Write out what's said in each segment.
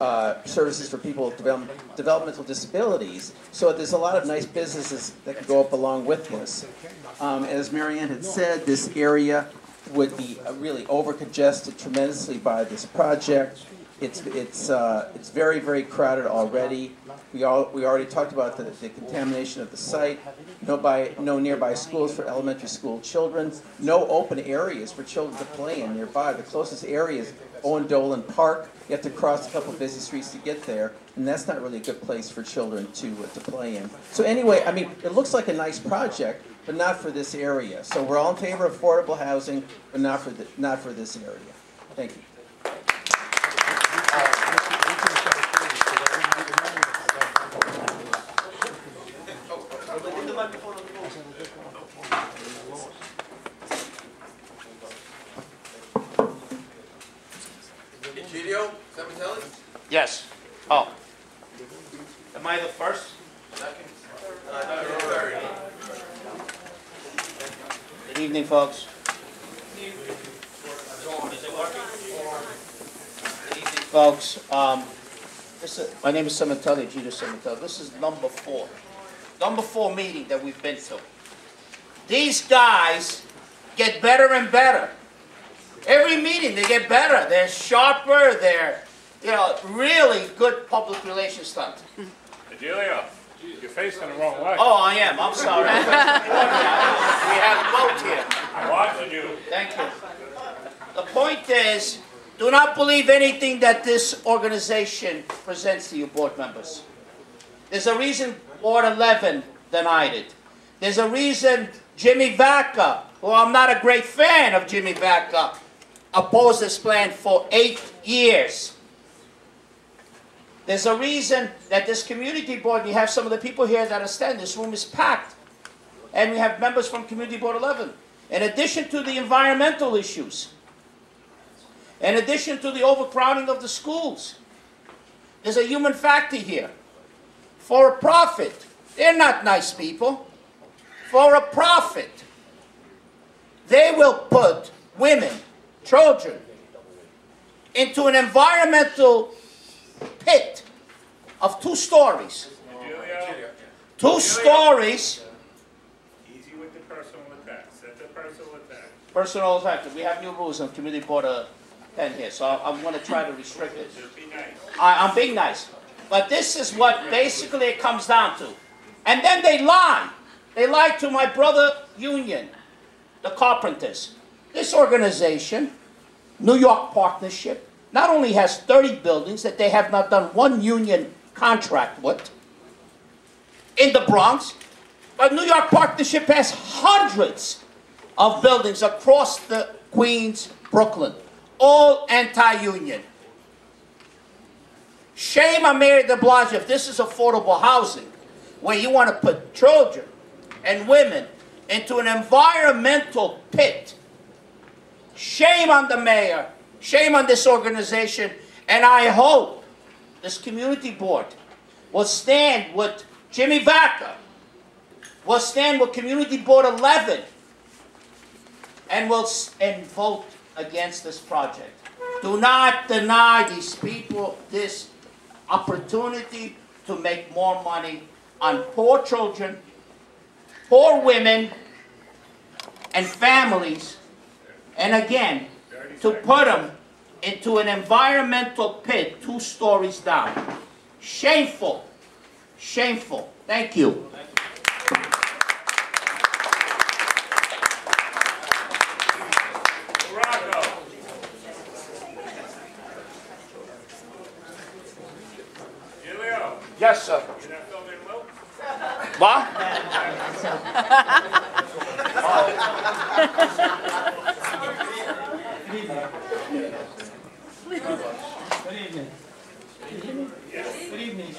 services for people with developmental disabilities. So there's a lot of nice businesses that could go up along with this. As Marianne had said, this area would be really over-congested tremendously by this project. It's very, very crowded already. We already talked about the contamination of the site. No nearby schools for elementary school children. No open areas for children to play in nearby. The closest area is Owen Dolan Park. You have to cross a couple of busy streets to get there, and that's not really a good place for children to play in. So anyway, I mean, it looks like a nice project, but not for this area. So we're all in favor of affordable housing, but not for this area. Thank you. Yes. Oh. Am I the first? Second. Good evening, folks. Good evening, folks. My name is Cementelli, Gino Cementelli. This is number 4. Number 4 meeting that we've been to. These guys get better and better. Every meeting they get better. They're sharper. They're really good public relations stunt. Adelio, you're facing the wrong way. Oh, I am. I'm sorry. We have a vote here. I'm watching you. Thank you. The point is, do not believe anything that this organization presents to you, board members. There's a reason Board 11 denied it. There's a reason Jimmy Vacca, who I'm not a great fan of Jimmy Vacca, opposed this plan for 8 years. There's a reason that this community board, we have some of the people here that attend, this room is packed. And we have members from Community Board 11. In addition to the environmental issues, in addition to the overcrowding of the schools, there's a human factor here. For a profit, they're not nice people. For a profit, they will put women, children, into an environmental pit of 2 stories. 2 stories. Easy with the personal attack. Set the personal attack. Personal attack. We have new rules on Community Board 10 here, so I'm going to try to restrict it. Just be nice. I'm being nice. But this is what basically it comes down to. And then they lie. They lied to my brother union, the carpenters. This organization, New York Partnership, not only has 30 buildings that they have not done one union contract with in the Bronx, but New York Partnership has hundreds of buildings across the Queens, Brooklyn, all anti-union. Shame on Mayor de Blasio if this is affordable housing, where you want to put children and women into an environmental pit. Shame on the mayor. Shame on this organization, and I hope this community board will stand with Jimmy Vacca, will stand with Community Board 11, and vote against this project. Do not deny these people this opportunity to make more money on poor children, poor women, and families, and again, to put them into an environmental pit 2 stories down. Shameful. Shameful. Thank you. Rocco. Adelio, Yes, sir. you're not filming Will? What? Good evening. Good evening.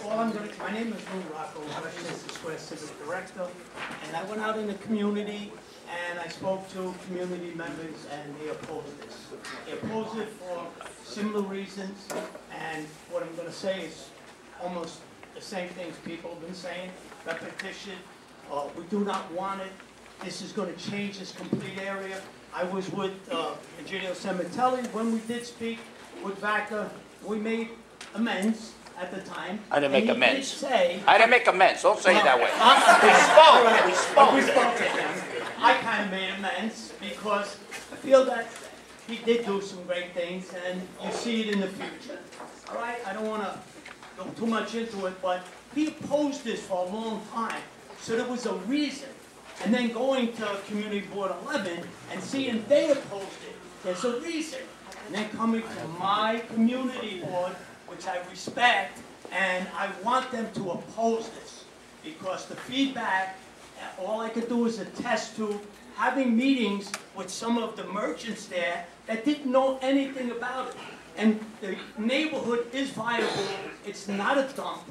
Well, my name is Lou Rocco, Westchester Square Civic Director, and I went out in the community and I spoke to community members and they opposed this. They opposed it for similar reasons, and what I'm going to say is almost the same things people have been saying, repetition. We do not want it. This is going to change this complete area. I was with Egidio Cementelli when we did speak, with Vaca, we made amends at the time. I didn't make and he amends. did say, I didn't make amends. Don't say it that way. We We spoke. We spoke to him. I kind of made amends because I feel that he did do some great things and you see it in the future. All right, I don't want to go too much into it, but he opposed this for a long time, so there was a reason. And then going to Community Board 11 and seeing they opposed it, there's a reason. And then coming to my community board, which I respect, and I want them to oppose this because the feedback, all I could do is attest to having meetings with some of the merchants there that didn't know anything about it. And the neighborhood is viable. It's not a dump.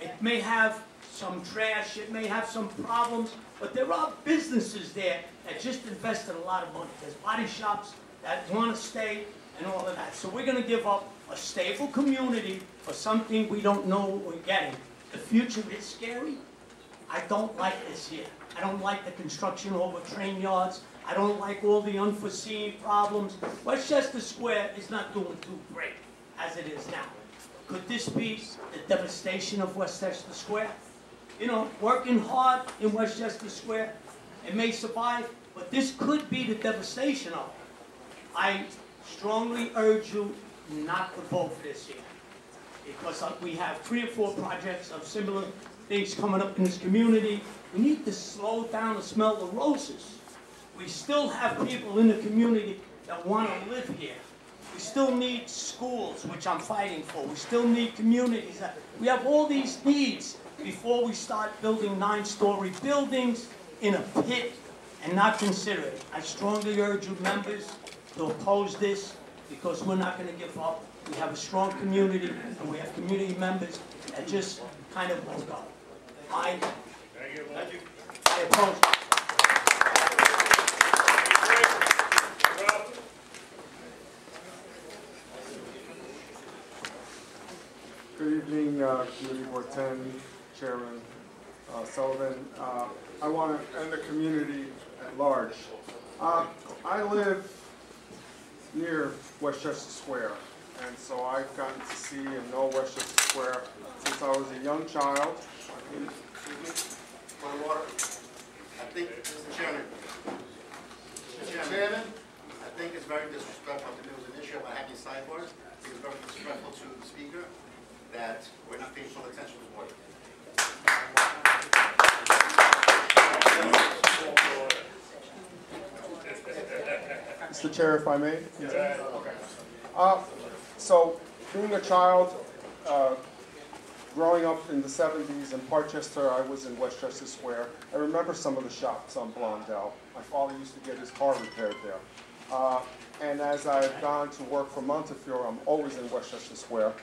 It may have some trash, it may have some problems, but there are businesses there that just invested a lot of money. There's body shops that want to stay and all of that. So we're going to give up a stable community for something we don't know what we're getting. The future is scary. I don't like this here. I don't like the construction over train yards. I don't like all the unforeseen problems. Westchester Square is not doing too great as it is now. Could this be the devastation of Westchester Square? You know, working hard in Westchester Square, it may survive, but this could be the devastation of it. I strongly urge you not to vote for this here, because we have 3 or 4 projects of similar things coming up in this community. We need to slow down and smell the roses. We still have people in the community that want to live here. We still need schools, which I'm fighting for. We still need communities. We have all these needs before we start building 9-story buildings in a pit and not consider it. I strongly urge you members to oppose this because we're not going to give up. We have a strong community and we have community members that just kind of won't go. I oppose it. Good evening, Community Board 10, Chairman Sullivan. I want to, and the community at large. I live near Westchester Square, and so I've gotten to see and know Westchester Square since I was a young child. I think, Mr. Chairman, I think it's very disrespectful. There was an issue about having sidebars. It was very disrespectful to the speaker that we're not paying full attention to the board. Mr. Chair, if I may? Okay. So, being a child, growing up in the 70s in Parchester, I was in Westchester Square. I remember some of the shops on Blondell. My father used to get his car repaired there. And as I've gone to work for Montefiore, I'm always in Westchester Square.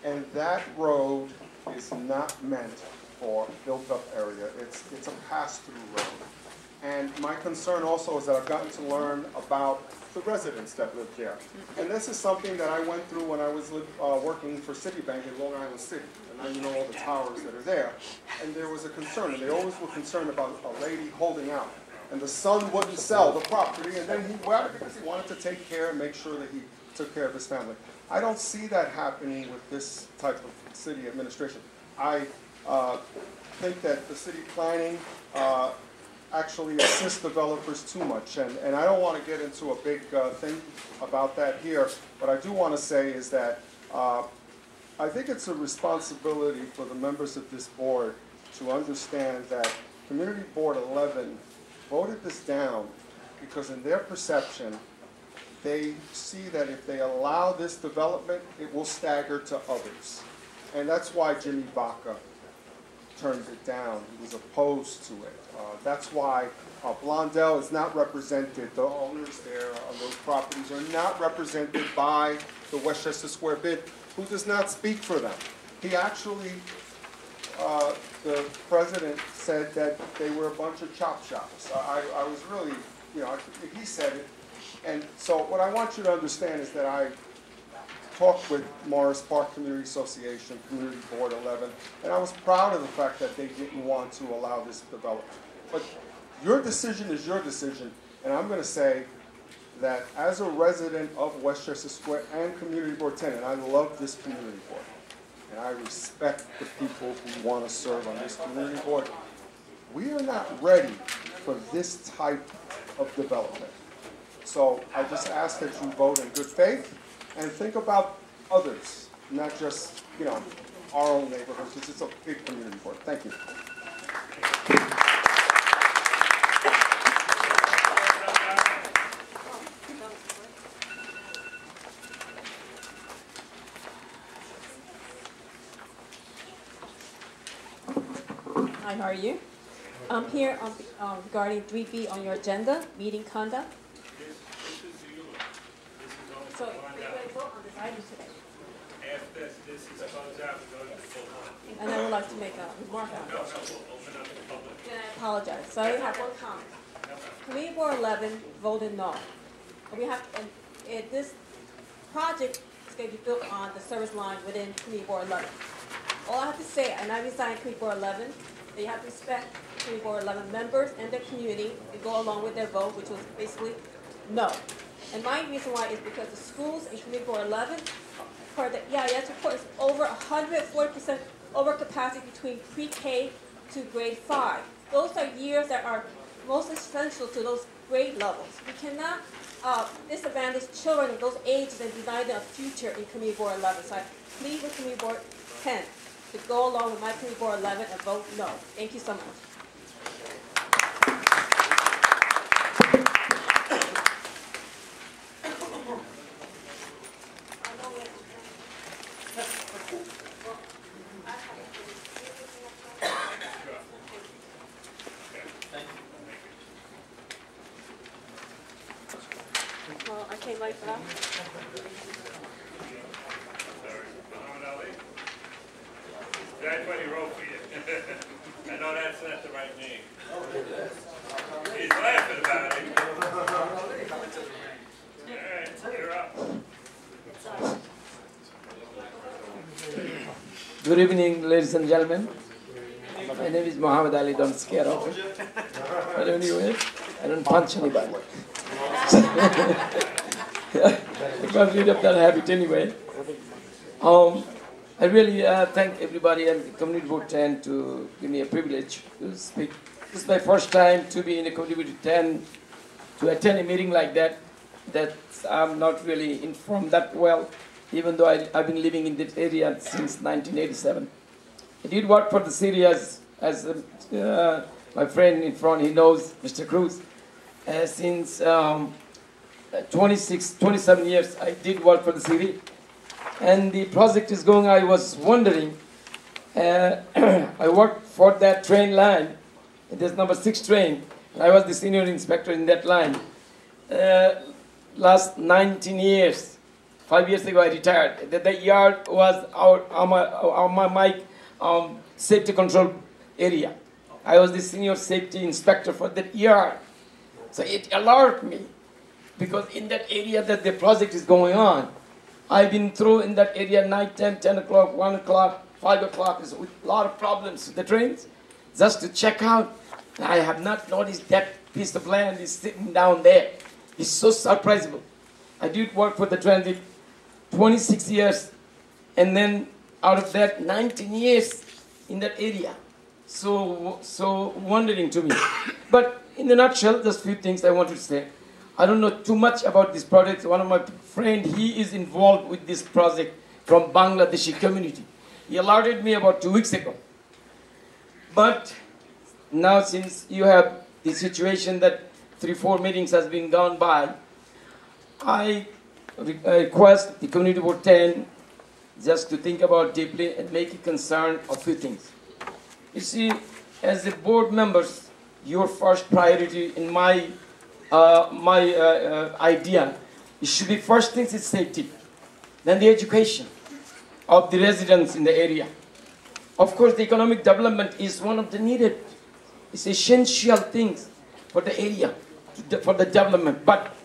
And that road is not meant for built-up area. It's a pass-through road. And my concern also is that I've gotten to learn about the residents that live there. And this is something that I went through when I was working for Citibank in Long Island City. And now you know all the towers that are there. And there was a concern, and they always were concerned about a lady holding out. And the son wouldn't sell the property, and then he went because he wanted to take care and make sure that he took care of his family. I don't see that happening with this type of city administration. I think that the city planning actually assists developers too much, and I don't want to get into a big thing about that here, but I do want to say is that I think it's a responsibility for the members of this board to understand that Community Board 11 voted this down because in their perception, they see that if they allow this development, it will stagger to others. And that's why Jimmy Baca turned it down. He was opposed to it. That's why Blondell is not represented. The owners there on those properties are not represented by the Westchester Square bid, who does not speak for them. He actually, the president said that they were a bunch of chop shops. I was really, you know, he said it. And so what I want you to understand is that I talked with Morris Park Community Association, Community Board 11, and I was proud of the fact that they didn't want to allow this development. But your decision is your decision, and I'm going to say that as a resident of Westchester Square and Community Board 10, and I love this community board, and I respect the people who want to serve on this community board, we are not ready for this type of development. So I just ask that you vote in good faith and think about others, not just, you know, our own neighborhoods. It's a big community board. Thank you. Hi, how are you? I'm here regarding 3B on your agenda, meeting conduct. This is you. This is only So for we're one going to vote on this item today, After this is closed out, we're going to full on. and I would like to make a remark on No, it. we'll open up the public. Then I apologize. So I have one comment. Committee Board 11 voted no. And this project is going to be built on the service line within Committee Board 11. All I have to say, and I reside in Committee Board 11, that you have to respect Committee Board 11 members and their community to go along with their vote, which was basically no. And my reason why is because the schools in Committee Board 11, per the EIS report, is over 140% over capacity between pre-K to grade 5. Those are years that are most essential to those grade levels. We cannot disadvantage children of those ages and deny them a future in Committee Board 11. So I plead with Committee Board 10 to go along with my Committee Board 11 and vote no. Thank you so much. Well, I came late for that. Muhammad Ali? That's what he wrote for you. I know that's not the right name. He's laughing about it. All right, you're up. Good evening, ladies and gentlemen. My name is Muhammad Ali. Don't scare off me. But anyway, I don't punch anybody. I got rid of that habit anyway. I really thank everybody and the Community Board 10 to give me a privilege to speak. This is my first time to be in the Community Board 10, to attend a meeting like that. That I'm not really informed that well, even though I've been living in this area since 1987. I did work for the city as my friend in front, he knows, Mr. Cruz. Since 27 years, I did work for the city. And the project is going, I was wondering, I worked for that train line, there's number 6 train, and I was the senior inspector in that line. Last 19 years, 5 years ago I retired. The yard was my safety control area. I was the senior safety inspector for that yard. So it alerted me, because in that area that the project is going on, I've been through in that area night time, 10 o'clock, 1 o'clock, 5 o'clock, with a lot of problems with the trains, just to check out. I have not noticed that piece of land is sitting down there. It's so surprising. I did work for the transit 26 years, and then out of that, 19 years in that area. So wondering to me. But in a nutshell, just a few things I want to say. I don't know too much about this project. One of my friends, he is involved with this project from Bangladeshi community. He alerted me about 2 weeks ago. But now, since you have the situation that 3-4 meetings has been gone by, I request the Community Board 10 just to think about deeply and make a concern of few things. You see, as the board members, your first priority in my idea, it should be first things is safety, then the education of the residents in the area. Of course, the economic development is one of the needed, it's essential things for the area, for the development. But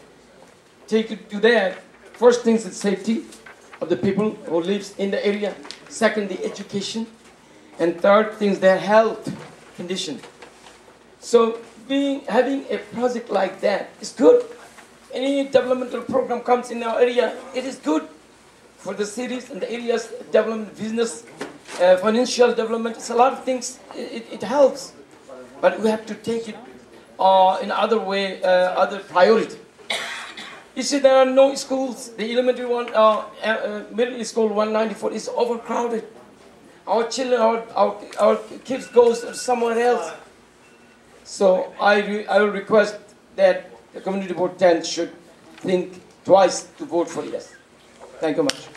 take it to that, first things is safety of the people who lives in the area. Second, the education. And third things, their health condition. So having a project like that is good. any developmental program comes in our area, it is good for the cities and the areas, development, business, financial development. It's a lot of things. It helps, but we have to take it in other way, other priority. You see, there are no schools. The elementary one, middle school 194 is overcrowded. Our children, our kids goes somewhere else. So I will request that the Community Board 10 should think twice to vote for yes. Thank you much.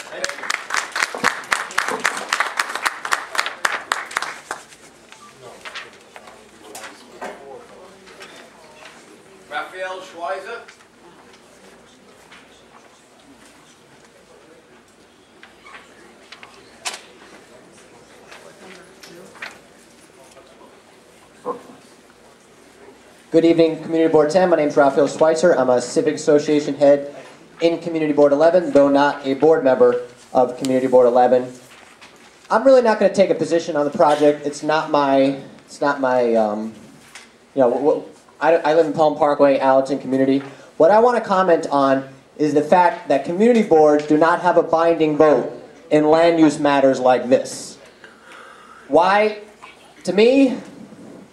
Raphael Schweizer. Good evening, Community Board 10. My name is Raphael Schweitzer. I'm a Civic Association head in Community Board 11, though not a board member of Community Board 11. I'm really not going to take a position on the project. It's not my I live in Palm Parkway, Allerton community. What I want to comment on is the fact that community boards do not have a binding vote in land use matters like this. Why? To me,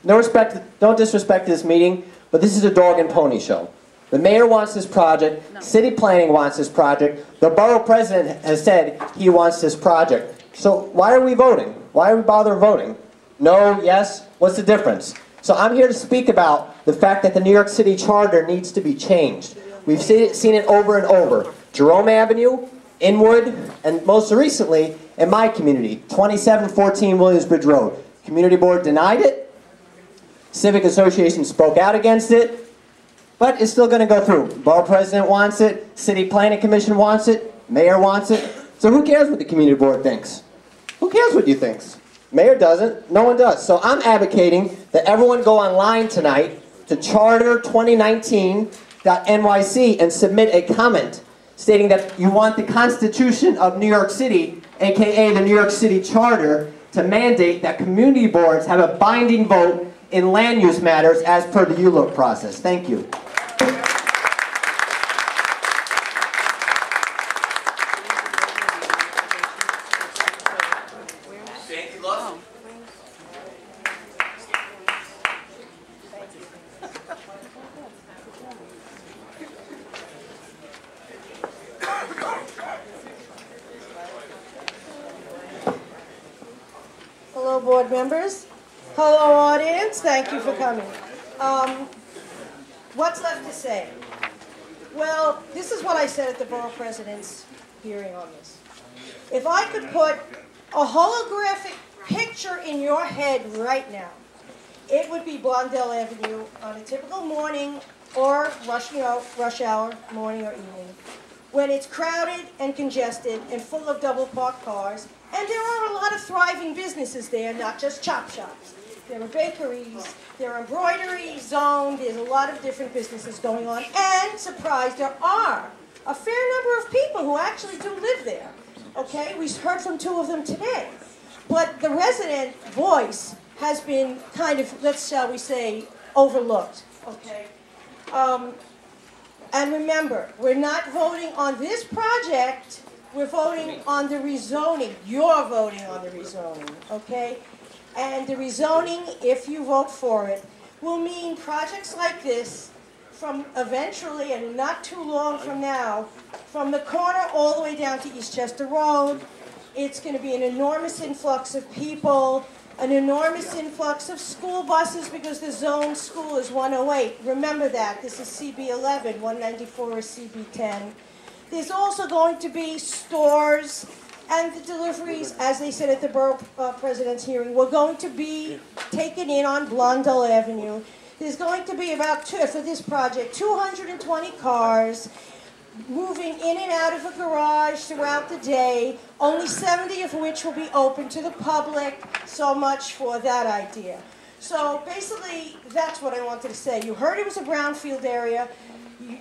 no respect, don't disrespect this meeting, but this is a dog and pony show. The mayor wants this project, city planning wants this project, the borough president has said he wants this project. So why are we voting? Why are we bother voting? No, yes, what's the difference? So I'm here to speak about the fact that the New York City Charter needs to be changed. We've seen it over and over. Jerome Avenue, Inwood, and most recently in my community, 2714 Williamsbridge Road. Community Board denied it. Civic Association spoke out against it, but it's still going to go through. Borough President wants it, City Planning Commission wants it, Mayor wants it. So who cares what the Community Board thinks? Who cares what you thinks? Mayor doesn't, no one does. So I'm advocating that everyone go online tonight to charter2019.nyc and submit a comment stating that you want the Constitution of New York City, aka the New York City Charter, to mandate that community boards have a binding vote in land use matters as per the ULURP process. Thank you. Sandy Love. Hello, board members. Hello, audience. Thank you for coming. What's left to say? Well, this is what I said at the borough president's hearing on this. If I could put a holographic picture in your head right now, it would be Blondell Avenue on a typical morning or rush hour, morning or evening, when it's crowded and congested and full of double parked cars. And there are a lot of thriving businesses there, not just chop shops. There are bakeries, there are embroidery zoned, there's a lot of different businesses going on. And, surprise, there are a fair number of people who actually do live there. Okay, we heard from two of them today. But the resident voice has been kind of, shall we say, overlooked. Okay. And remember, we're not voting on this project, we're voting on the rezoning. You're voting on the rezoning, okay? And the rezoning, if you vote for it, will mean projects like this from eventually, and not too long from now, from the corner all the way down to Eastchester Road. It's going to be an enormous influx of people, an enormous influx of school buses, because the zone school is 108. Remember that. This is CB11, 194 is CB10. There's also going to be stores, and the deliveries, as they said at the borough president's hearing, were going to be taken in on Blondell Avenue. There's going to be about, for this project, 220 cars moving in and out of a garage throughout the day, only 70 of which will be open to the public. So much for that idea. So basically, that's what I wanted to say. You heard it was a brownfield area.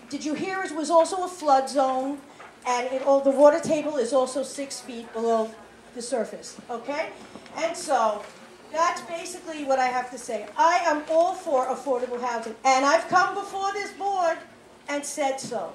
Did you hear it was also a flood zone? And the water table is also 6 feet below the surface, okay? And so, that's basically what I have to say. I am all for affordable housing. And I've come before this board and said so.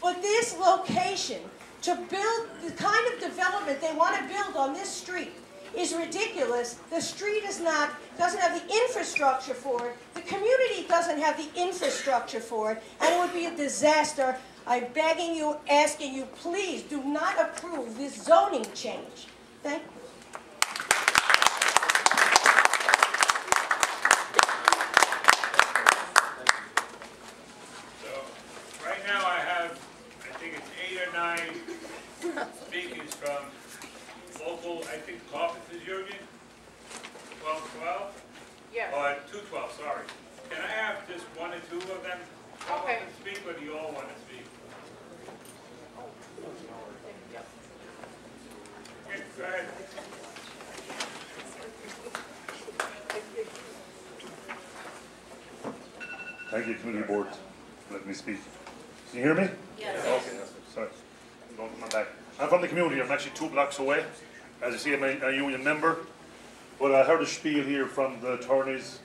But this location, to build the kind of development they want to build on this street, is ridiculous. The street doesn't have the infrastructure for it. The community doesn't have the infrastructure for it, and it would be a disaster. I'm begging you, asking you, please do not approve this zoning change. Thank you. So, right now I have, I think it's 8 or 9 speakers from local, I think, Carpenters Union, 1212? Yeah. Or 212, sorry. Can I have just 1 or 2 of them come up and speak, or do you all want to speak? Okay, go ahead. Thank you, Community Board, for letting me speak. Can you hear me? Yes. Okay, yes, sorry. Don't come back. I'm from the community. I'm actually 2 blocks away. As you see, I'm a union member. But I heard a spiel here from the attorneys.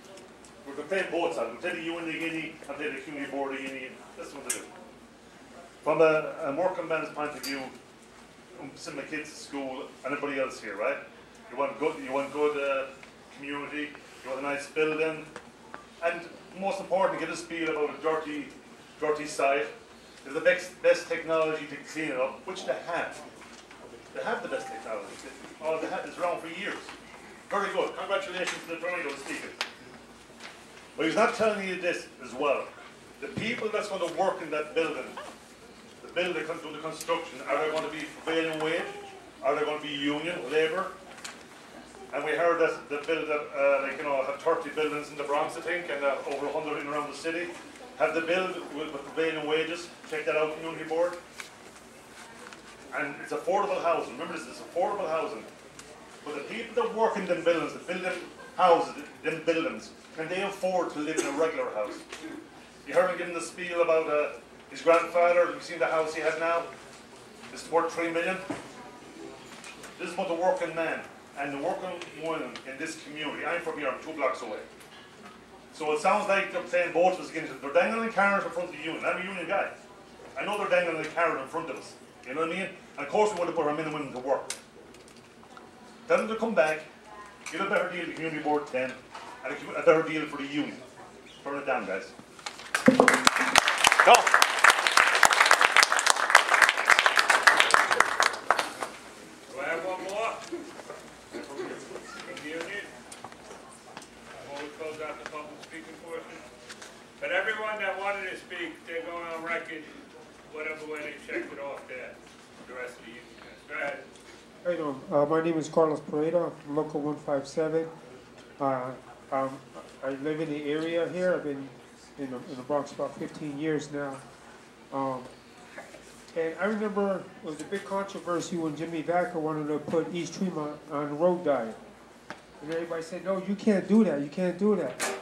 We're going to play both sides. We're going to play the union guinea and play the community board guinea. That's what they do. From a working man's point of view, I'm sending my kids to school and everybody else here, right? You want good community, you want a nice building, and most important, get a spiel about a dirty site. There's the best technology to clean it up, which they have. They have the best technology. All they have is around for years. Very good. Congratulations to the attorney that was speaking. But he's not telling you this as well. The people that's going to work in that building, the building that comes to the construction, are they going to be prevailing wage? Are they going to be union, labour? And we heard that the build that, have 30 buildings in the Bronx, I think, and over 100 in around the city. Have the build with prevailing wages. Check that out, Community Board. And it's affordable housing. Remember this, it's affordable housing. But the people that work in them buildings, that build them houses, them buildings, can they afford to live in a regular house? You heard him giving the spiel about his grandfather. You've seen the house he has now? It's worth $3 million. This is about the working man and the working woman in this community. I'm from here, I'm 2 blocks away. So it sounds like they're playing both of us against it. They're dangling carrots in front of the union. I'm a union guy. I know they're dangling the carrot in front of us. You know what I mean? And of course we want to put our men and women to work. Tell them to come back, get a better deal at the Community Board 10, and a better deal for the union. Turn it down, guys. Go! Do I have one more? From the union? Before we close out the public speaking portion. But everyone that wanted to speak, they're going on record, whatever way they checked it off there. The rest of the union guys. Go ahead. How you doing? My name is Carlos Pareto, from Local 157. I live in the area here. I've been in the Bronx about 15 years now. And I remember it was a big controversy when Jimmy Vaca wanted to put East Tremont on the road diet. And everybody said, no, you can't do that, you can't do that.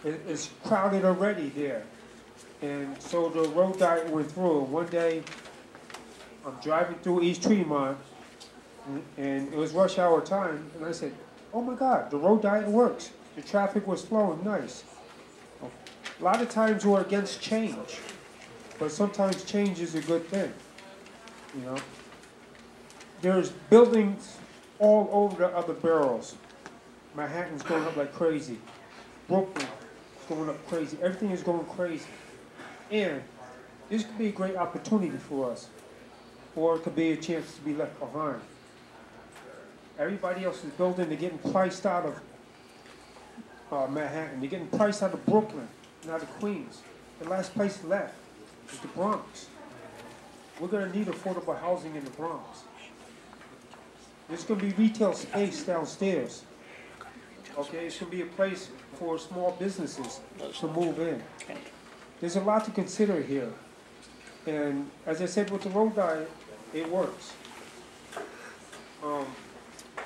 It's crowded already there. And so the road diet went through. One day, I'm driving through East Tremont, and it was rush hour time, and I said, oh my God, the road diet works. The traffic was flowing nice. A lot of times we're against change, but sometimes change is a good thing, you know. There's buildings all over the other boroughs. Manhattan's going up like crazy. Brooklyn is going up crazy. Everything is going crazy. And this could be a great opportunity for us, or it could be a chance to be left behind. Everybody else is building, they're getting priced out of Manhattan. They're getting priced out of Brooklyn, and out of Queens. The last place left is the Bronx. We're going to need affordable housing in the Bronx. There's going to be retail space downstairs. Okay, it's going to be a place for small businesses to move in. There's a lot to consider here. And as I said with the road diet, it works.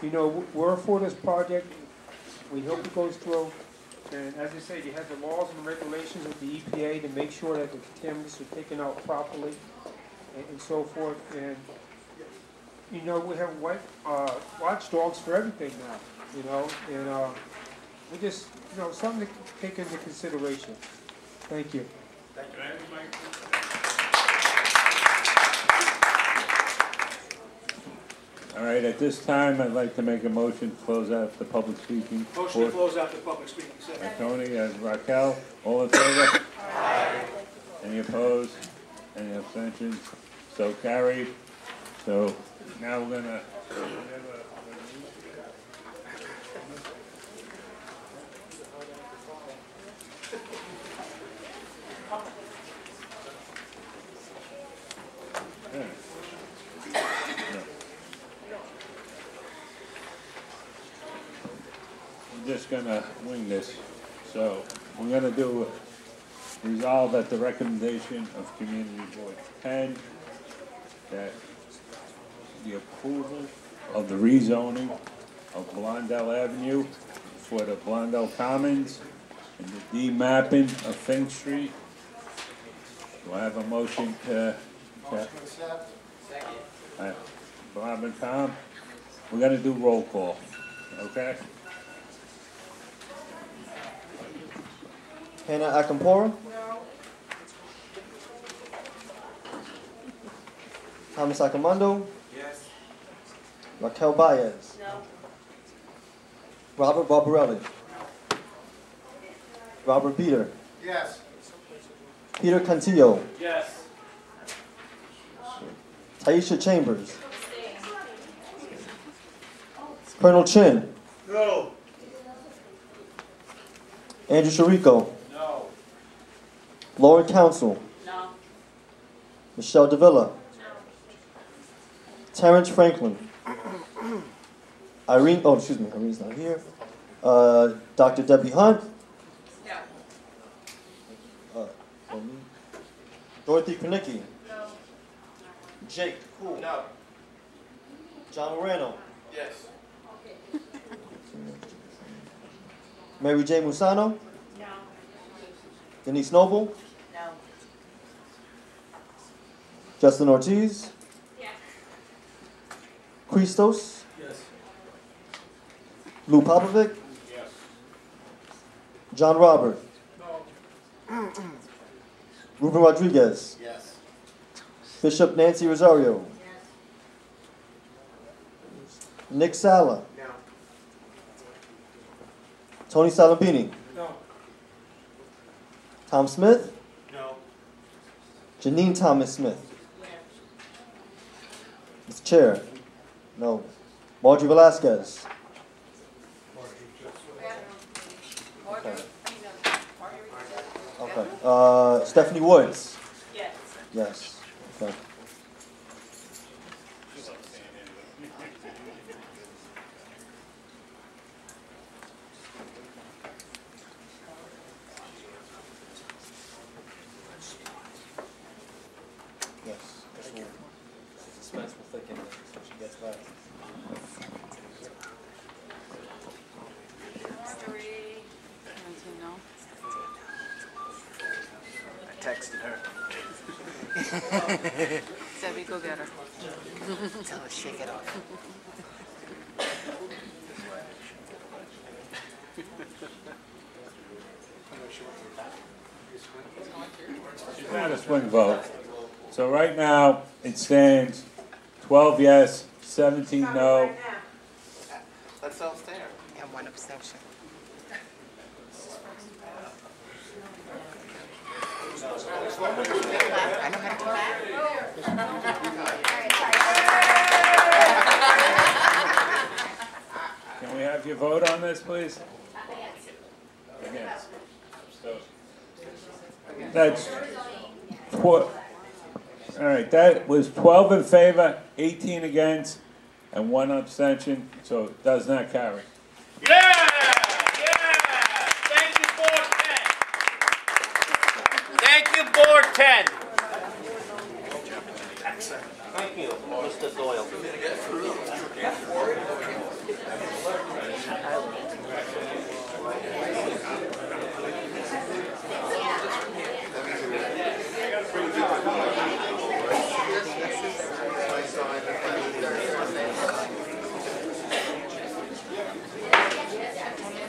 You know, we're for this project. We hope it goes through. And as I said, you have the laws and regulations of the EPA to make sure that the contaminants are taken out properly and so forth. And, you know, we have watchdogs for everything now, you know. And we just, you know, something to take into consideration. Thank you. Thank you. All right, at this time, I'd like to make a motion to close out the public speaking. Motion to close out the public speaking By session. Tony and Raquel, all in favor? Any opposed? Any abstentions? So carried. So now we're gonna. I'm just gonna wing this. So we're gonna do resolve at the recommendation of Community Board 10 that the approval of the rezoning of Blondell Avenue for the Blondell Commons and the de-mapping of Fink Street. Do I have a motion to? Bob and Tom, we're gonna do roll call, okay? Hannah Akampora? Thomas Akamondo? Yes. Raquel Baez? No. Robert Barbarelli? Robert Peter? Yes. Peter Cantillo? Yes. Taisha Chambers? Colonel Chin? No. Andrew Sharico? No. Lauren Council? No. Michelle Davila? Terrence Franklin? Irene, oh, excuse me, Irene's not here. Dr. Debbie Hunt? No. Dorothy Kranicki? No. Jake Cool? No. John Moreno? Yes. Mary J. Musano? No. Denise Noble? No. Justin Ortiz? Yes. Christos? Yes. Lou Popovic? Yes. John Robert? No. Ruben Rodriguez? Yes. Bishop Nancy Rosario? Nick Sala? No. Tony Salabini? No. Tom Smith? No. Janine Thomas Smith? Mr. Chair? No. Marjorie Velasquez? Okay. Stephanie Woods? Yes. Yes. Okay. Yes. This will suspense will thicken so she gets back. I texted her. Debbie, go get her. Tell her to shake it off. She's not a swing vote. So right now, it stands 12 yes, 17 no. Let's all stare. And one abstention. I know how to Can we have your vote on this, please? Against. So, that's all right, that was 12 in favor, 18 against, and 1 abstention, so it does not carry. Yeah! Yeah! Thank you, Board 10. Thank you, Board 10. Thank you, Mr. Doyle.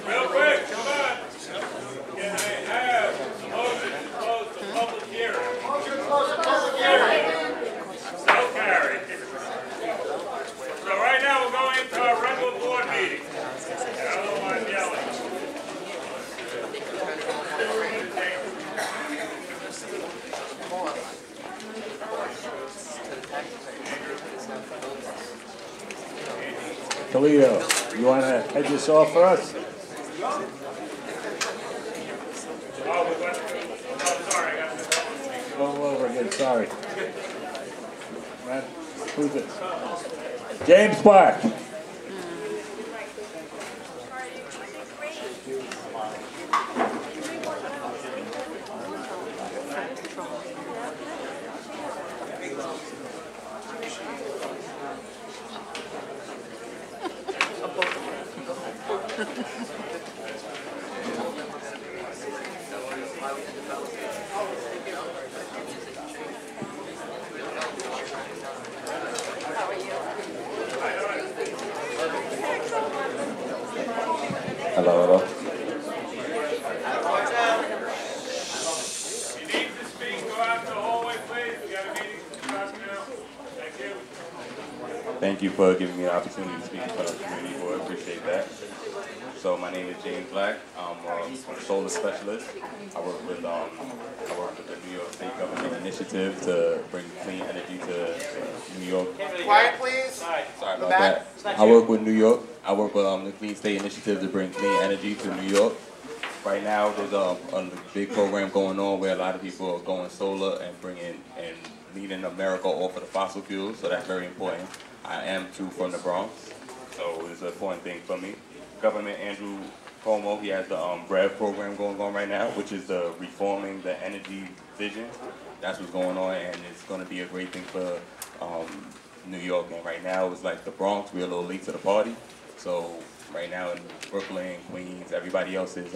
Real quick, come on. Can I have a motion to close the public hearing? Motion to close the public hearing. So carried. So right Khalil, you want to head this off for us? Go over again, sorry. Man, who's this? James Black. Hello, hello. You need to speak, go out in the hallway, please. We got a meeting to start now. Thank you. Thank you for giving me the opportunity to speak in front of the community board. Appreciate that. So my name is James Black. I'm a solar specialist. I work with the New York State Government initiative to bring clean energy to New York. Quiet, please. Sorry about that. I work with New York. I work with the Clean State Initiative to bring clean energy to New York. Right now, there's a big program going on where a lot of people are going solar and bringing and leading America off of the fossil fuels. So that's very important. I am too from the Bronx, so it's an important thing for me. Government Andrew Cuomo, he has the REV program going on right now, which is the reforming the energy vision. That's what's going on, and it's going to be a great thing for New York. And right now, it's like the Bronx, we're a little late to the party. So right now in Brooklyn, Queens, everybody else is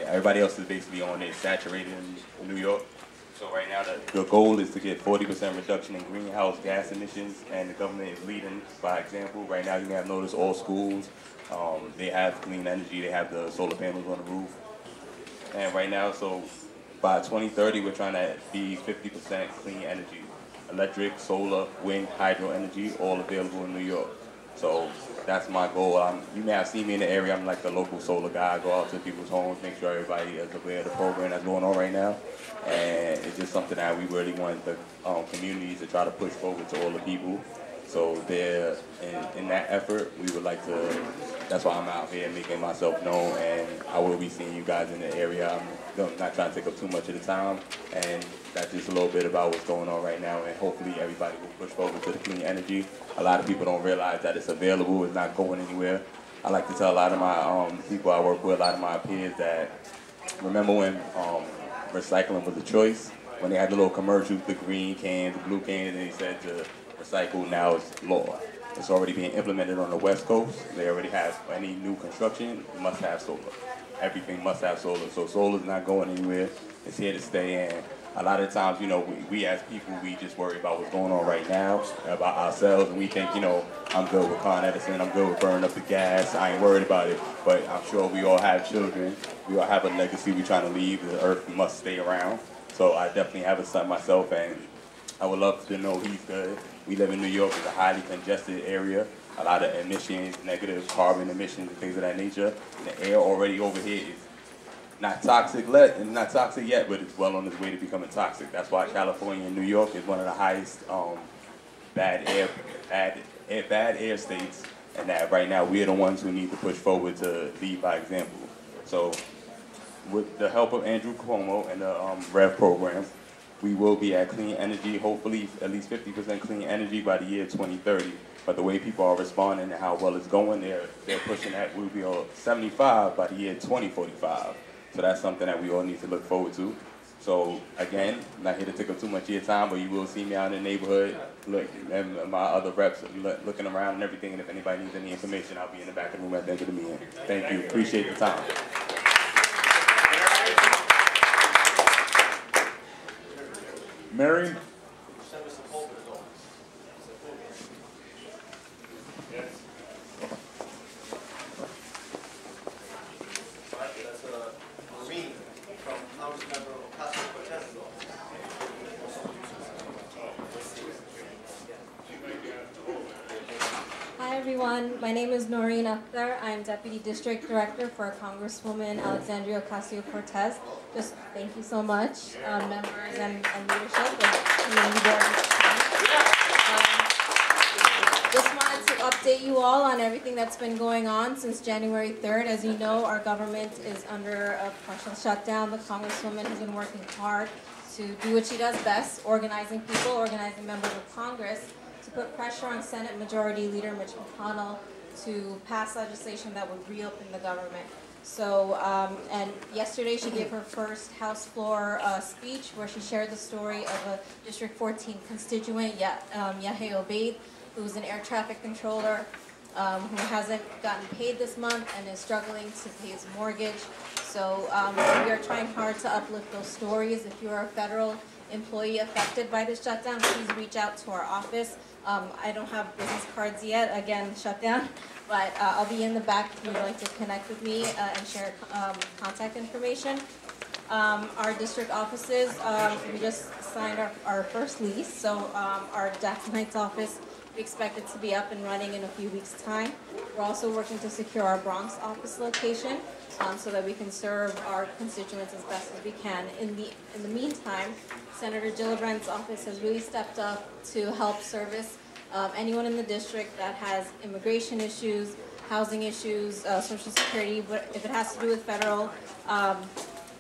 everybody else is basically on it, saturated in New York. So right now the goal is to get 40% reduction in greenhouse gas emissions, and the government is leading by example. Right now you may have noticed all schools, they have clean energy, they have the solar panels on the roof. And right now, so by 2030, we're trying to be 50% clean energy. Electric, solar, wind, hydro energy, all available in New York. So that's my goal. You may have seen me in the area. I'm like the local solar guy. I go out to people's homes, make sure everybody is aware of the program that's going on right now. And it's just something that we really want the communities to try to push forward to all the people. So there, in that effort, we would like to, that's why I'm out here making myself known, and I will be seeing you guys in the area. I'm not trying to take up too much of the time, and that's just a little bit about what's going on right now, and hopefully everybody will push forward to the clean energy. A lot of people don't realize that it's available, it's not going anywhere. I like to tell a lot of my people I work with, a lot of my peers that, remember when recycling was a choice? When they had the little commercials, the green cans, the blue cans, and they said to recycle, now it's law. It's already being implemented on the West Coast. They already have any new construction must have solar. Everything must have solar. So solar's not going anywhere. It's here to stay. And a lot of times, you know, we as people, we just worry about what's going on right now, about ourselves, and we think, you know, I'm good with Con Edison, I'm good with burning up the gas, I ain't worried about it. But I'm sure we all have children. We all have a legacy we're trying to leave. The earth must stay around. So I definitely have a son myself, and I would love to know he's good. We live in New York. It's a highly congested area. A lot of emissions, negative carbon emissions and things of that nature. And the air already over here is not toxic yet, but it's well on its way to becoming toxic. That's why California and New York is one of the highest bad air states. And that right now we're the ones who need to push forward to lead by example. So with the help of Andrew Cuomo and the REV program, we will be at clean energy, hopefully at least 50% clean energy by the year 2030. But the way people are responding and how well it's going, they're pushing that we'll be on 75 by the year 2045. So that's something that we all need to look forward to. So again, I'm not here to take up too much of your time, but you will see me out in the neighborhood, look, and my other reps looking around and everything. And if anybody needs any information, I'll be in the back of the room at the end of the meeting. Thank you. Appreciate the time. Mary? Hi everyone, my name is Noreen Akhtar. I'm Deputy District Director for Congresswoman Alexandria Ocasio-Cortez. Just thank you so much, members and leadership and community board. Just wanted update you all on everything that's been going on since January 3rd. As you know, our government is under a partial shutdown. The Congresswoman has been working hard to do what she does best, organizing people, organizing members of Congress, to put pressure on Senate Majority Leader Mitch McConnell to pass legislation that would reopen the government. So, and yesterday she gave her first House floor speech where she shared the story of a District 14 constituent, Yahya Obeid, who's an air traffic controller, who hasn't gotten paid this month and is struggling to pay his mortgage. So we are trying hard to uplift those stories. If you're a federal employee affected by the shutdown, please reach out to our office. I don't have business cards yet, again, shutdown, but I'll be in the back if you'd like to connect with me and share contact information. Our district offices, we just signed our first lease, so our Jackson Heights office, we expect it to be up and running in a few weeks' time. We're also working to secure our Bronx office location so that we can serve our constituents as best as we can. In the meantime, Senator Gillibrand's office has really stepped up to help service anyone in the district that has immigration issues, housing issues, Social Security, but if it has to do with federal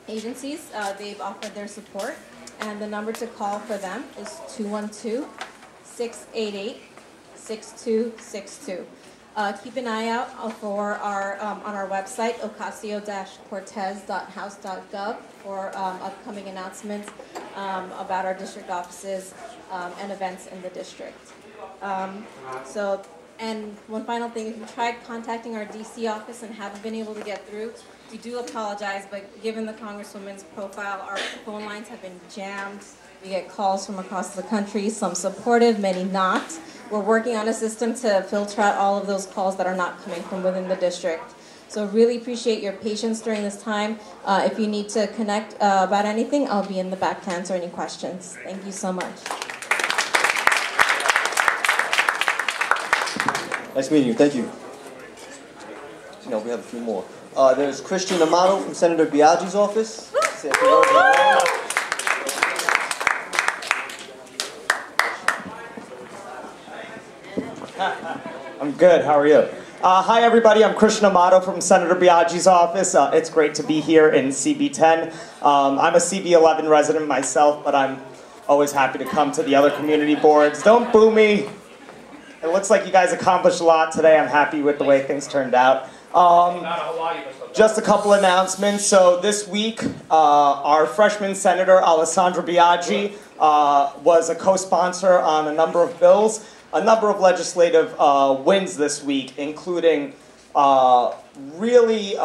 agencies, they've offered their support. And the number to call for them is 212-688-6262. Keep an eye out for our on our website, ocasio-cortez.house.gov, for upcoming announcements about our district offices and events in the district. And one final thing, if you tried contacting our DC office and haven't been able to get through, we do apologize, but given the Congresswoman's profile, our phone lines have been jammed. We get calls from across the country, some supportive, many not. We're working on a system to filter out all of those calls that are not coming from within the district. So really appreciate your patience during this time. If you need to connect about anything, I'll be in the back to answer any questions. Thank you so much. Nice meeting you. Thank you. No, we have a few more. There's Christian Amato from Senator Biaggi's office. I'm good. How are you? Hi, everybody. I'm Christian Amato from Senator Biaggi's office. It's great to be here in CB10. I'm a CB11 resident myself, but I'm always happy to come to the other community boards. Don't boo me. It looks like you guys accomplished a lot today. I'm happy with the way things turned out. Just a couple announcements. So this week, our freshman senator, Alessandra Biaggi, was a co-sponsor on a number of bills. A number of legislative wins this week, including really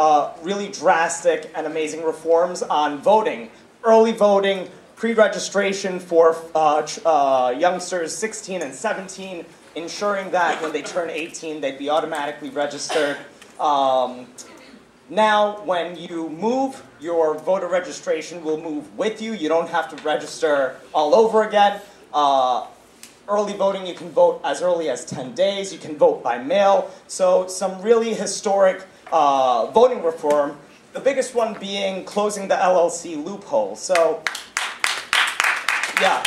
drastic and amazing reforms on voting, early voting, pre-registration for youngsters 16 and 17, ensuring that when they turn 18, they'd be automatically registered. Now, when you move, your voter registration will move with you. You don't have to register all over again. Early voting, you can vote as early as 10 days. You can vote by mail. So some really historic voting reform. The biggest one being closing the LLC loophole. So, yeah.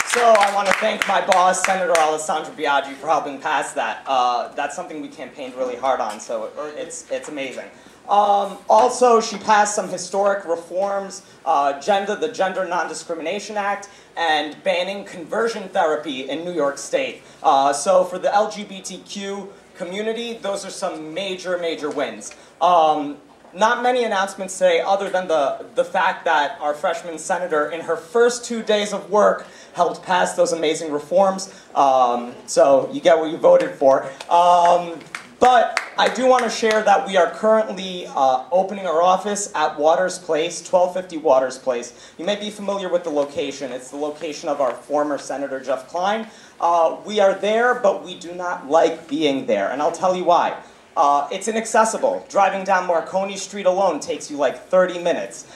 So I want to thank my boss, Senator Alessandra Biaggi, for helping pass that. That's something we campaigned really hard on, so it's amazing. Also, she passed some historic reforms, the Gender Non-Discrimination Act, and banning conversion therapy in New York State. So for the LGBTQ community, those are some major, major wins. Not many announcements today other than the fact that our freshman senator, in her first 2 days of work, helped pass those amazing reforms. So you get what you voted for. But I do want to share that we are currently opening our office at Waters Place, 1250 Waters Place. You may be familiar with the location. It's the location of our former Senator Jeff Klein. We are there, but we do not like being there, and I'll tell you why. It's inaccessible. Driving down Marconi Street alone takes you like 30 minutes.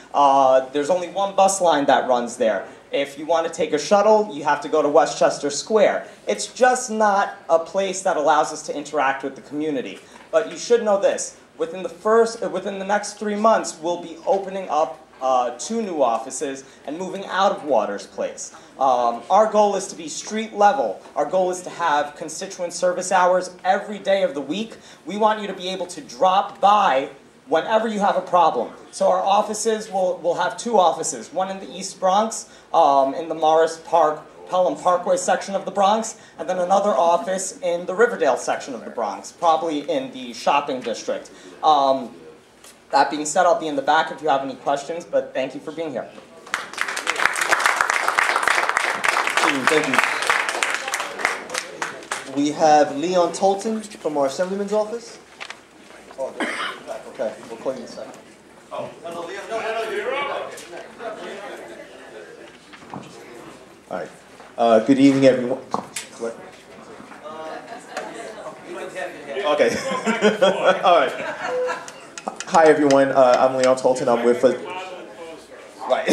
There's only one bus line that runs there. If you want to take a shuttle, you have to go to Westchester Square. It's just not a place that allows us to interact with the community. But you should know this. Within the next 3 months, we'll be opening up 2 new offices, and moving out of Waters Place. Our goal is to be street level. Our goal is to have constituent service hours every day of the week. We want you to be able to drop by whenever you have a problem. So our offices, we'll have 2 offices, one in the East Bronx, in the Morris Park, Pelham Parkway section of the Bronx, and then another office in the Riverdale section of the Bronx, probably in the shopping district. That being said, I'll be in the back if you have any questions, but thank you for being here. Thank you. We have Leon Tolton from our Assemblyman's office. Oh, okay, we'll call you in a second. Oh, no, Leon, no, you're All right. Good evening, everyone. What? Okay. All right. Hi, everyone. I'm Leon Tolton. I'm with... Right.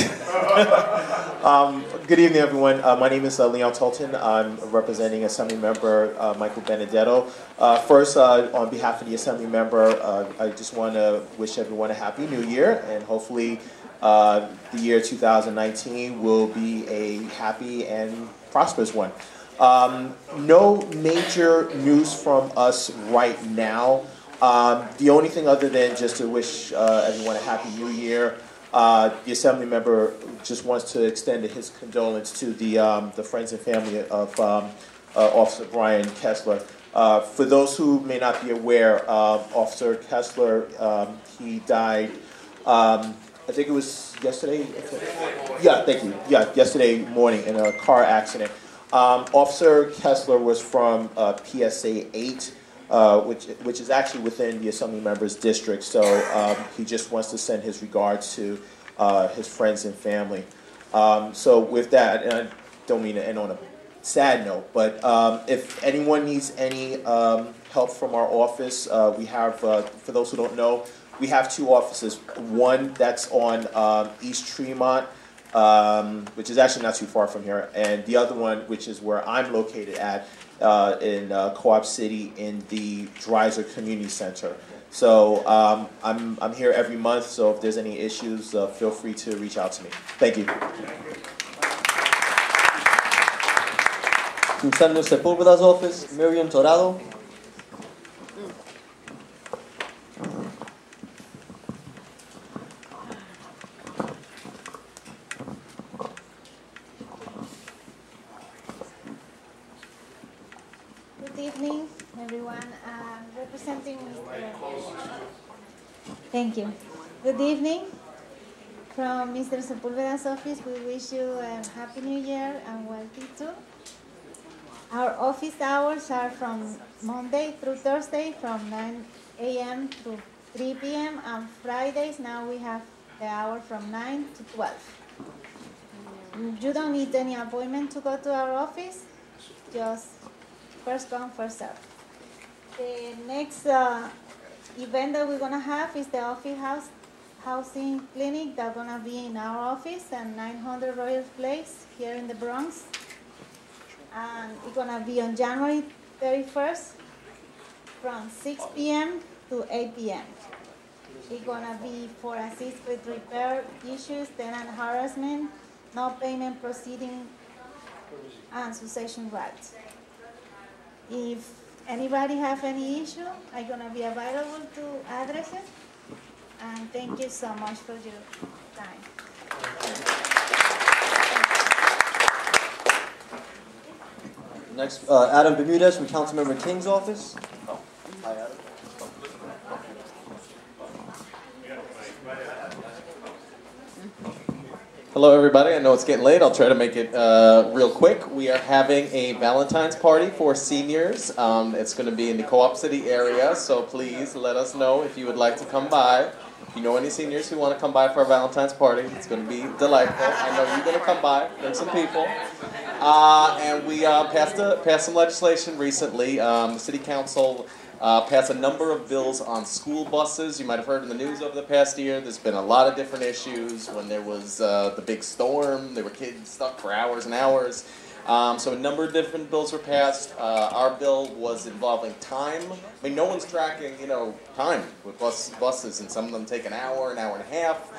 Good evening, everyone. My name is Leon Tolton. I'm representing Assembly Member Michael Benedetto. First, on behalf of the Assembly Member, I just want to wish everyone a Happy New Year, and hopefully the year 2019 will be a happy and prosperous one. No major news from us right now. The only thing other than just to wish everyone a Happy New Year, the Assembly Member just wants to extend his condolence to the friends and family of Officer Brian Kessler. For those who may not be aware, Officer Kessler, he died, I think it was yesterday? Yeah, thank you. Yeah, yesterday morning in a car accident. Officer Kessler was from PSA 8. Which is actually within the Assembly Member's district, so he just wants to send his regards to his friends and family. So with that, and I don't mean to end on a sad note, but if anyone needs any help from our office, we have, for those who don't know, we have 2 offices. One that's on East Tremont, which is actually not too far from here, and the other one, which is where I'm located at, in Co-op City in the Dreiser Community Center. So I'm here every month, so if there's any issues, feel free to reach out to me. Thank you. From Senator Sepulveda's office, Miriam Torado. Good evening, everyone. Representing Mr. Thank you. Good evening. From Mr. Sepulveda's office, we wish you a Happy New Year and wealthy too. Our office hours are from Monday through Thursday from 9 a.m. to 3 p.m. and Fridays now we have the hour from 9 to 12. You don't need any appointment to go to our office, just first come, first serve. The next event that we're going to have is the office housing clinic that's going to be in our office at 900 Royal Place here in the Bronx. And it's going to be on January 31st from 6 p.m. to 8 p.m. It's going to be for assist with repair issues, tenant harassment, no payment proceeding, and succession rights. If anybody have any issue, I'm going to be available to address it. And thank you so much for your time. Next, Adam Bermudez from Councilmember King's office. Oh, hi, Adam. Hello, everybody. I know it's getting late. I'll try to make it real quick. We are having a Valentine's party for seniors. It's going to be in the Co-op City area, so please let us know if you would like to come by. If you know any seniors who want to come by for our Valentine's party, it's going to be delightful. I know you're going to come by. Bring some people. And we passed some legislation recently. The City Council passed a number of bills on school buses. You might have heard in the news over the past year. There's been a lot of different issues. When there was the big storm, there were kids stuck for hours and hours. So a number of different bills were passed. Our bill was involving time. I mean, no one's tracking, time with buses, and some of them take an hour and a half.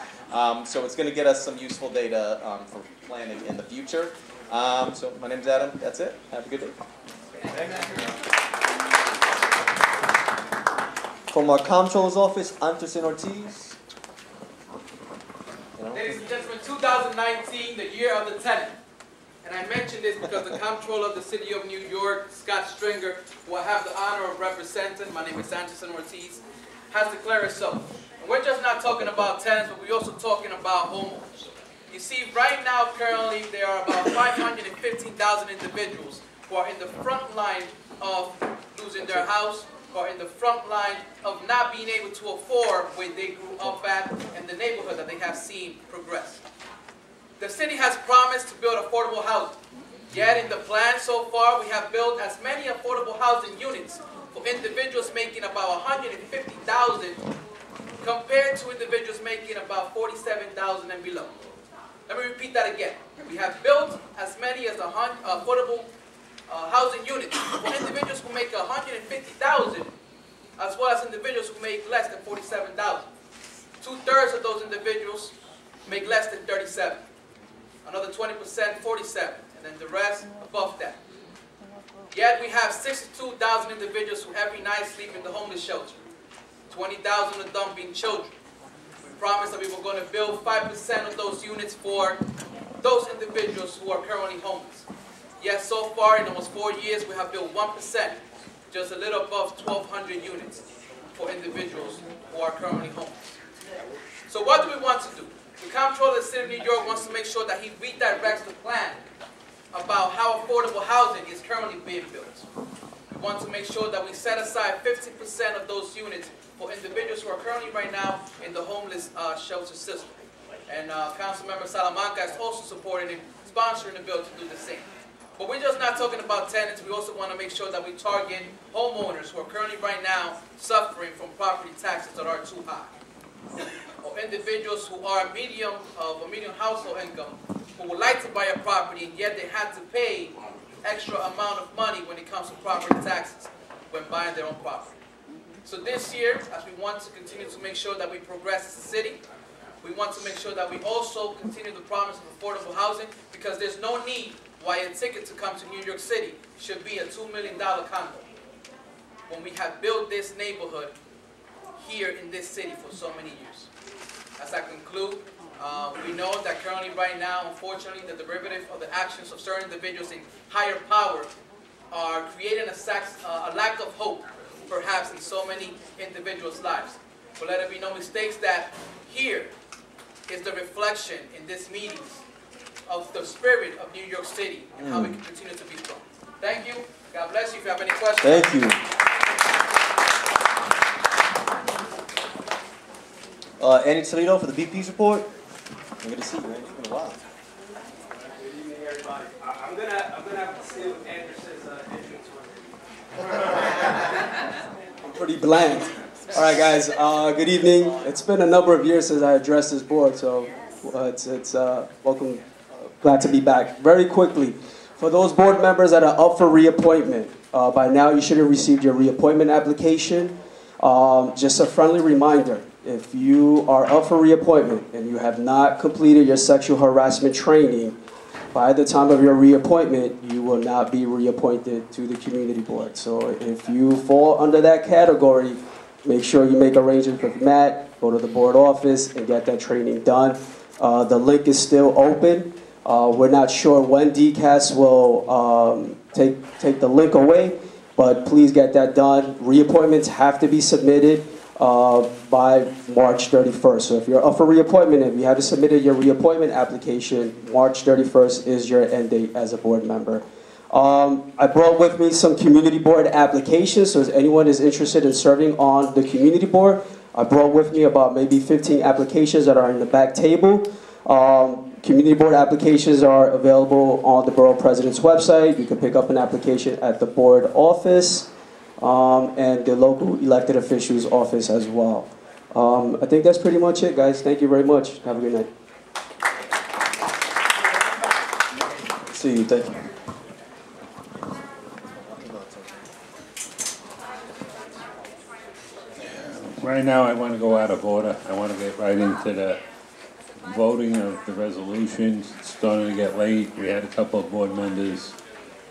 So it's going to get us some useful data for planning in the future. So my name's Adam. That's it. Have a good day. From our Comptroller's office, Anderson Ortiz. Ladies and gentlemen, 2019, the year of the tenant. And I mention this because the Comptroller of the City of New York, Scott Stringer, who I have the honor of representing, my name is Anderson Ortiz, has declared so. And we're just not talking about tenants, but we're also talking about homeowners. You see, right now, currently, there are about 515,000 individuals who are in the front line of losing their house, or in the front line of not being able to afford where they grew up at and the neighborhood that they have seen progress. The city has promised to build affordable housing. Yet in the plan so far, we have built as many affordable housing units for individuals making about $150,000 compared to individuals making about $47,000 and below. Let me repeat that again. We have built as many as affordable housing units for individuals who make $150,000, as well as individuals who make less than $47,000. 2/3 of those individuals make less than $37,000. Another 20%, $47,000, and then the rest above that. Yet we have 62,000 individuals who every night sleep in the homeless shelter. 20,000 of them being children. We promised that we were going to build 5% of those units for those individuals who are currently homeless. Yes, so far in almost 4 years, we have built 1%, just a little above 1,200 units for individuals who are currently homeless. So what do we want to do? The Comptroller of the City of New York wants to make sure that he redirects the plan about how affordable housing is currently being built. We want to make sure that we set aside 50% of those units for individuals who are currently right now in the homeless shelter system. And Councilmember Salamanca is also supporting him, sponsoring the bill to do the same. But we're just not talking about tenants. We also want to make sure that we target homeowners who are currently right now suffering from property taxes that are too high. Or individuals who are of a medium household income who would like to buy a property and yet they have to pay extra amount of money when it comes to property taxes when buying their own property. So this year, as we want to continue to make sure that we progress as a city, we want to make sure that we also continue the promise of affordable housing, because there's no need why a ticket to come to New York City should be a $2 million condo when we have built this neighborhood here in this city for so many years. As I conclude, we know that currently right now, unfortunately, the derivative of the actions of certain individuals in higher power are creating a lack of hope, perhaps, in so many individuals' lives. But let there be no mistakes that here is the reflection in this meeting of the spirit of New York City and how we can continue to be strong. Thank you. God bless you. If you have any questions. Thank you. Andy Toledo for the BP's report. I'm good to see you, man. It's been a while. Good evening, everybody. I'm gonna have to steal Anderson's entrance. I'm pretty bland. All right, guys. Good evening. It's been a number of years since I addressed this board, so it's welcome. Glad to be back. Very quickly, for those board members that are up for reappointment, by now you should have received your reappointment application. Just a friendly reminder. If you are up for reappointment and you have not completed your sexual harassment training, by the time of your reappointment, you will not be reappointed to the community board. So if you fall under that category, make sure you make arrangements with Matt, go to the board office, and get that training done. The link is still open. We're not sure when DCAS will take the link away, but please get that done. Reappointments have to be submitted by March 31st. So if you're up for reappointment, if you haven't submitted your reappointment application, March 31st is your end date as a board member. I brought with me some community board applications, so if anyone is interested in serving on the community board, I brought with me about maybe 15 applications that are in the back table. Community board applications are available on the borough president's website. You can pick up an application at the board office and the local elected officials office as well. I think that's pretty much it, guys. Thank you very much. Have a good night. see you. Thank you. Right now, I want to go out of order. I want to get right into the voting of the resolutions. It's starting to get late. We had a couple of board members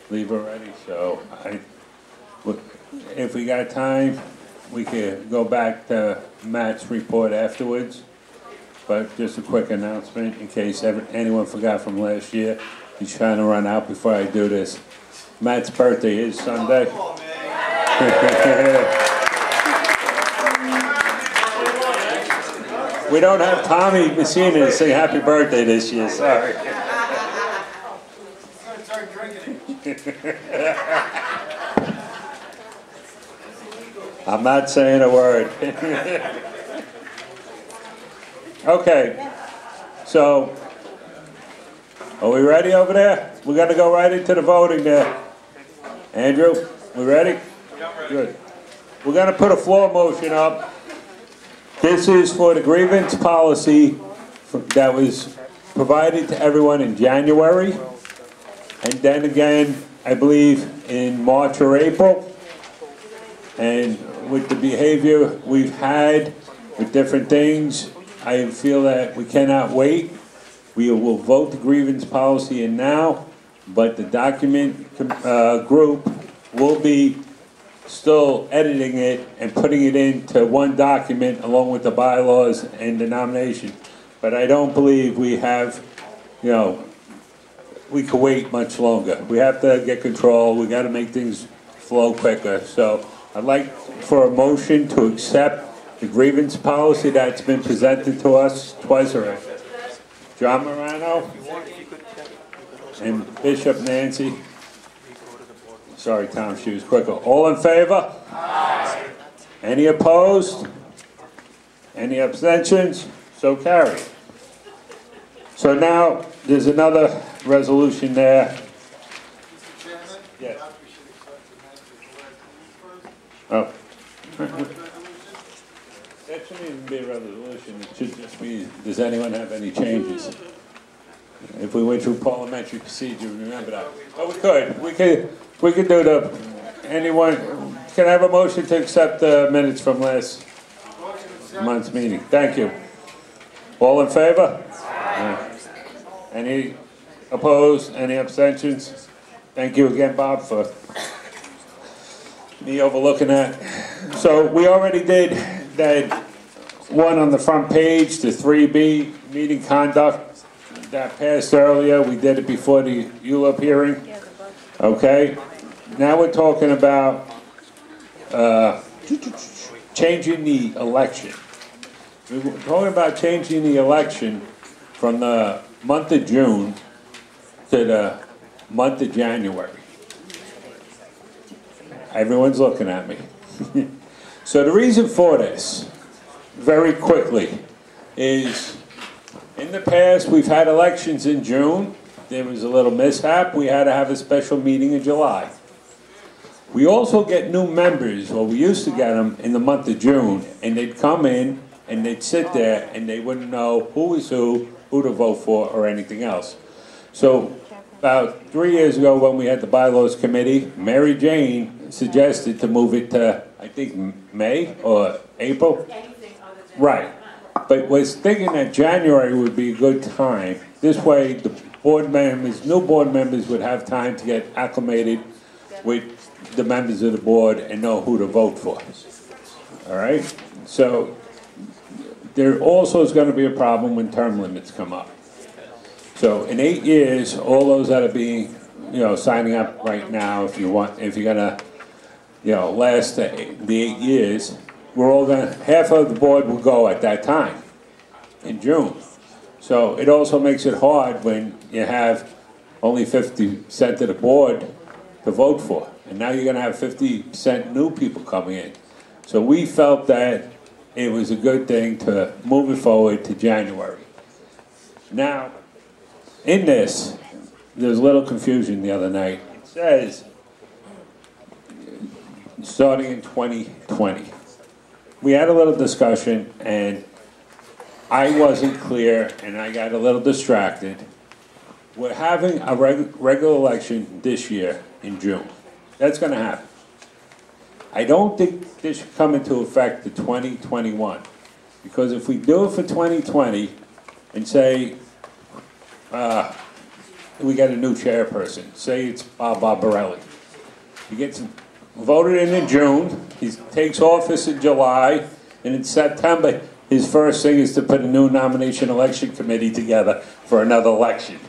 leave already, so if we got time, we could go back to Matt's report afterwards. But just a quick announcement in case anyone forgot from last year. He's trying to run out before I do this. Matt's birthday is Sunday. We don't have Tommy Messina to say happy birthday this year, sorry. I'm not saying a word. Okay, so, are we ready over there? We're gonna go right into the voting there. Andrew, we ready? Good. We're gonna put a floor motion up. This is for the grievance policy that was provided to everyone in January. And then again, I believe in March or April. And with the behavior we've had with different things, I feel that we cannot wait. We will vote the grievance policy in now, but the document group will be still editing it and putting it into one document along with the bylaws and the nomination. But I don't believe we have, we could wait much longer. We have to get control. We got to make things flow quicker. So I'd like for a motion to accept the grievance policy that's been presented to us twice already. John Morano and Bishop Nancy. Sorry, Tom, she was quicker. All in favor? Aye. Any opposed? Any abstentions? So carried. So now, there's another resolution there. Yeah. Oh. That shouldn't even be a resolution. It should just be, does anyone have any changes? If we went through parliamentary procedure, remember that. Oh, we could do the, anyone, can I have a motion to accept the minutes from last month's meeting? Thank you. All in favor? Any opposed? Any abstentions? Thank you again, Bob, for me overlooking that. So we already did that one on the front page, the 3B, meeting conduct, that passed earlier. We did it before the ULUP hearing. Okay. Now we're talking about changing the election. We're talking about changing the election from the month of June to the month of January. Everyone's looking at me. So the reason for this, very quickly, is in the past we've had elections in June. There was a little mishap. We had to have a special meeting in July. We also get new members, or we used to get them in the month of June, and they'd come in and they'd sit there and they wouldn't know who was who to vote for, or anything else. So about 3 years ago when we had the bylaws committee, Mary Jane suggested to move it to, I think, May or April. Right. But was thinking that January would be a good time. This way the board members, new board members would have time to get acclimated with the members of the board and know who to vote for. All right? So there also is going to be a problem when term limits come up. So in 8 years, all those that are being, signing up right now, if you're gonna, last the 8 years, we're all gonna, half of the board will go at that time, in June. So it also makes it hard when you have only 50% of the board to vote for. And now you're gonna have 50% new people coming in. So we felt that it was a good thing to move it forward to January. Now, in this, there's a little confusion the other night. It says, starting in 2020. We had a little discussion, and I wasn't clear, and I got a little distracted we're having a regular election this year in June. That's gonna happen. I don't think this should come into effect to 2021. Because if we do it for 2020 and say, we get a new chairperson, say it's Bob Barbarelli. He gets voted in June, he takes office in July, and in September, his first thing is to put a new nomination election committee together for another election.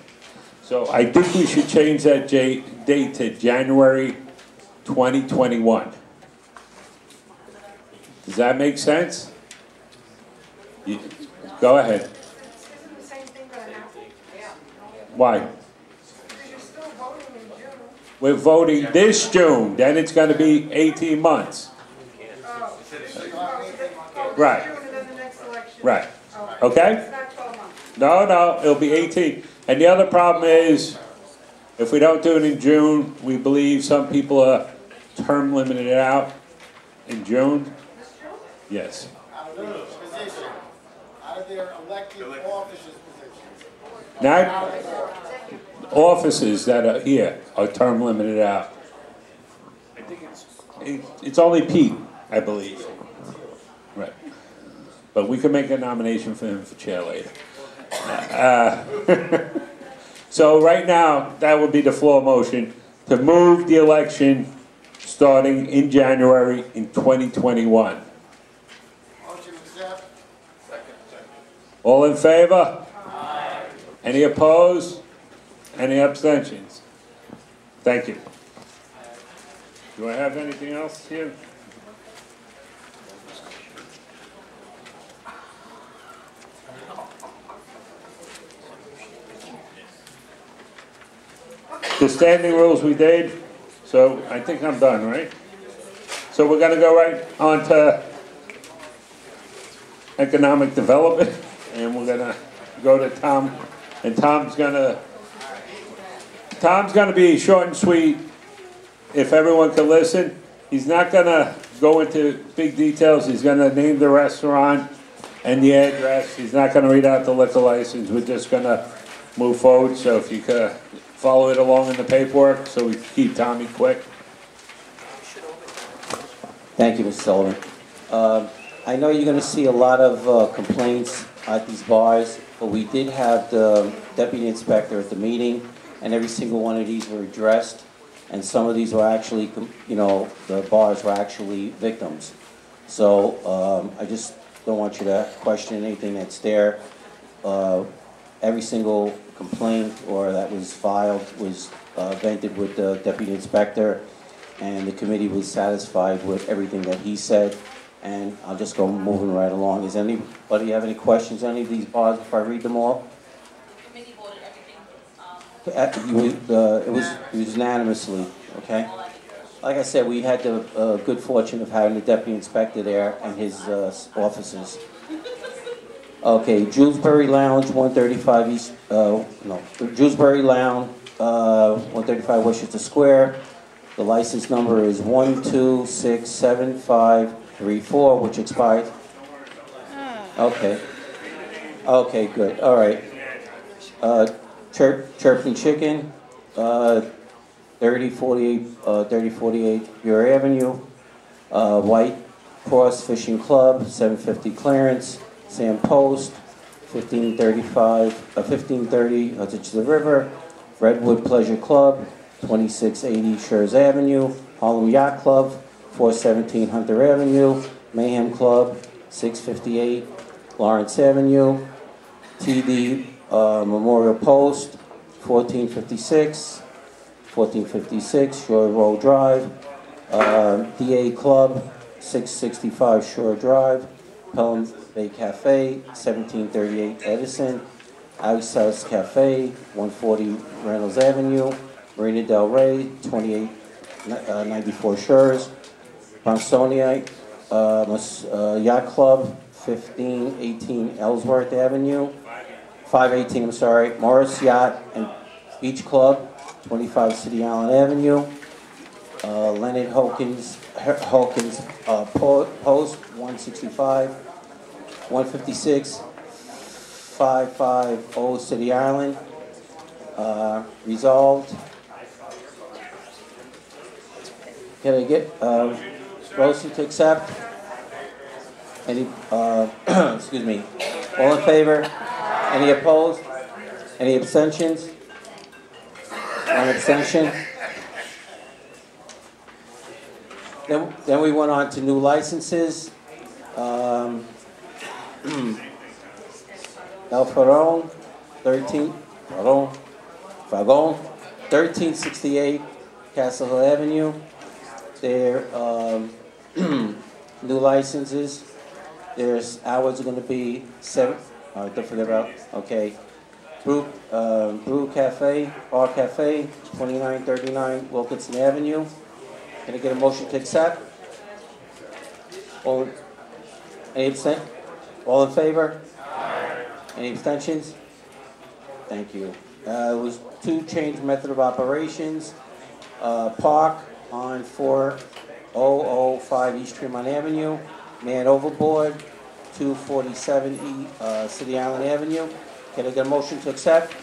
So I think we should change that date to January 2021. Does that make sense? Go ahead. Why? We're voting this June, then it's going to be 18 months. Right. Right. Okay? No, it'll be 18. And the other problem is, if we don't do it in June, we believe some people are term limited out in June. Yes. Out of their elected officers' positions. Not offices that are here are term limited out. I think it's only Pete, I believe. Right. But we can make a nomination for him for chair later. So right now, that would be the floor motion to move the election starting in January in 2021. Motion accept. All in favor? Aye. Any opposed? Any abstentions? Thank you. Do I have anything else here? The standing rules we did, so I think I'm done, right? So we're going to go right on to economic development, and we're going to go to Tom, and Tom's going to be short and sweet if everyone can listen. He's not going to go into big details. He's going to name the restaurant and the address. He's not going to read out the liquor license. We're just going to move forward. So if you could follow it along in the paperwork so we keep Tommy quick. Thank you, Mr. Sullivan. I know you're going to see a lot of complaints at these bars, but we did have the deputy inspector at the meeting, and every single one of these were addressed, and some of these were actually, the bars were actually victims. So I just don't want you to question anything that's there. Every single complaint or that was filed was vented with the deputy inspector, and the committee was satisfied with everything that he said. And I'll just go moving right along. Does anybody have any questions on any of these bars before I read them all? The committee voted everything. It was unanimously, okay? Like I said, we had the good fortune of having the deputy inspector there and his officers. Okay, Julesbury Lounge, 135 East, Julesbury Lounge, 135 Westchester Square. The license number is 1267534, which expired. Okay. Okay, good. All right. Chirping Chicken, 3048 Bureau Avenue. White Cross Fishing Club, 750 clearance. Sam Post, 1530 Hudson to the River. Redwood Pleasure Club, 2680 Schurz Avenue. Harlem Yacht Club, 417 Hunter Avenue. Mayhem Club, 658 Lawrence Avenue. TD Memorial Post, 1456 Shore Road Drive. DA Club, 665 Shore Drive. Pelham Bay Cafe, 1738 Edison. Outhouse Cafe, 140 Reynolds Avenue. Marina Del Rey, 2894 Shores. Bonsonia Yacht Club, 1518 Ellsworth Avenue. 518, I'm sorry. Morris Yacht and Beach Club, 25 City Island Avenue. Leonard Hawkins Post, 165. 156 550 City Island. Resolved. Can I get motion to accept? Any, excuse me, all in favor? Any opposed? Any abstentions? One abstention. Then we went on to new licenses. El Fagon, 1368 Castle Hill Avenue. Their new licenses. There's hours are going to be 7. Don't forget about. Okay. Brew Cafe, Bar Cafe, 2939 Wilkinson Avenue. Can I get a motion to accept? All, any abstent? All in favor? Any abstentions? Thank you. It was 2 change method of operations. Park on 4005 East Tremont Avenue. Man overboard, 247 City Island Avenue. Can I get a motion to accept?